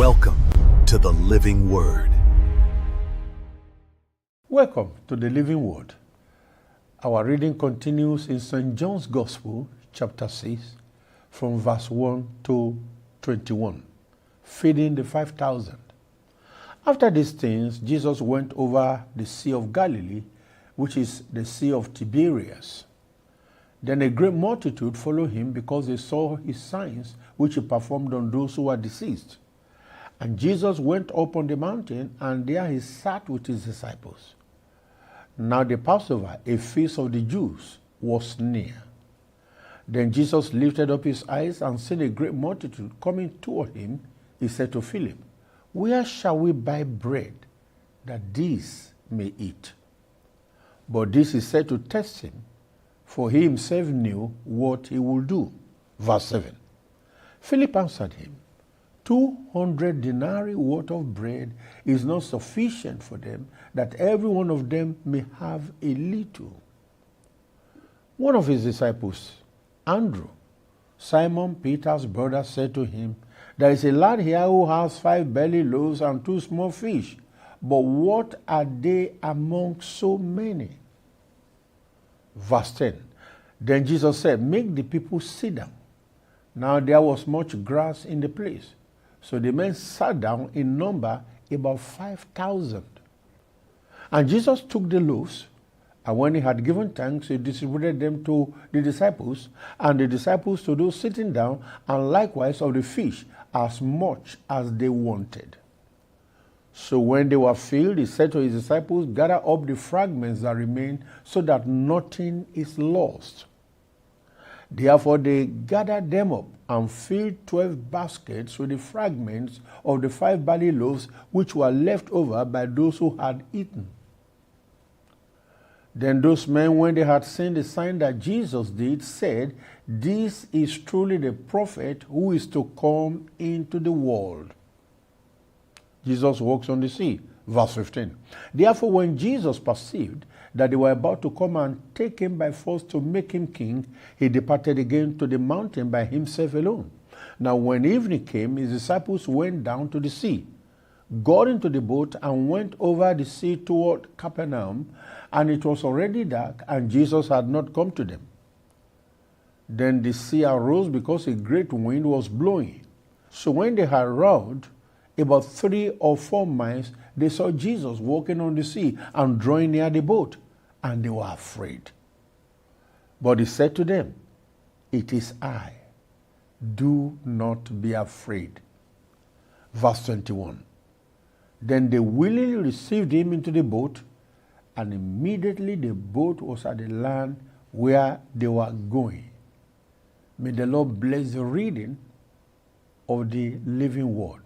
Welcome to the Living Word. Welcome to the Living Word. Our reading continues in St. John's Gospel, chapter 6, from verse 1 to 21, feeding the 5,000. After these things, Jesus went over the Sea of Galilee, which is the Sea of Tiberias. Then a great multitude followed him because they saw his signs, which he performed on those who were diseased. And Jesus went up on the mountain, and there he sat with his disciples. Now the Passover, a feast of the Jews, was near. Then Jesus lifted up his eyes and seeing a great multitude coming toward him, he said to Philip, "Where shall we buy bread that these may eat?" But this he said to test him, for he himself knew what he would do. Verse 7. Philip answered him, 200 denarii worth of bread is not sufficient for them, that every one of them may have a little. One of his disciples, Andrew, Simon Peter's brother, said to him, "There is a lad here who has 5 barley loaves and 2 small fish, but what are they among so many?" Verse 10. Then Jesus said, "Make the people sit down." Now there was much grass in the place. So the men sat down in number about 5,000. And Jesus took the loaves, and when he had given thanks, he distributed them to the disciples, and the disciples to those sitting down, and likewise of the fish, as much as they wanted. So when they were filled, he said to his disciples, "Gather up the fragments that remain, so that nothing is lost." Therefore they gathered them up and filled 12 baskets with the fragments of the 5 barley loaves which were left over by those who had eaten. Then those men, when they had seen the sign that Jesus did, said, "This is truly the prophet who is to come into the world." Jesus walks on the sea. Verse 15. Therefore, when Jesus perceived that they were about to come and take him by force to make him king, he departed again to the mountain by himself alone. Now when evening came, his disciples went down to the sea, got into the boat, and went over the sea toward Capernaum, and it was already dark, and Jesus had not come to them. Then the sea arose because a great wind was blowing. So when they had rowed about 3 or 4 miles, they saw Jesus walking on the sea and drawing near the boat, and they were afraid. But he said to them, "It is I. Do not be afraid." Verse 21. Then they willingly received him into the boat, and immediately the boat was at the land where they were going. May the Lord bless the reading of the living word.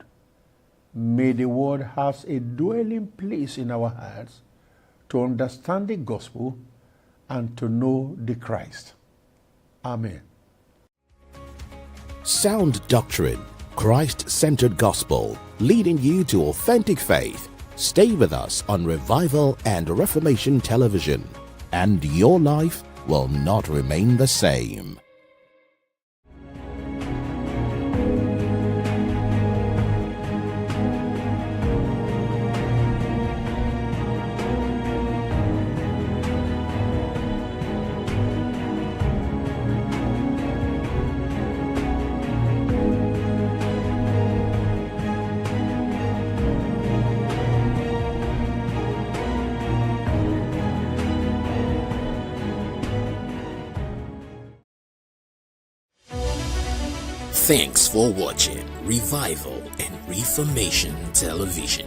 May the word have a dwelling place in our hearts to understand the gospel and to know the Christ. Amen. Sound doctrine, Christ-centered gospel, leading you to authentic faith. Stay with us on Revival and Reformation Television, and your life will not remain the same. Thanks for watching Revival and Reformation Television.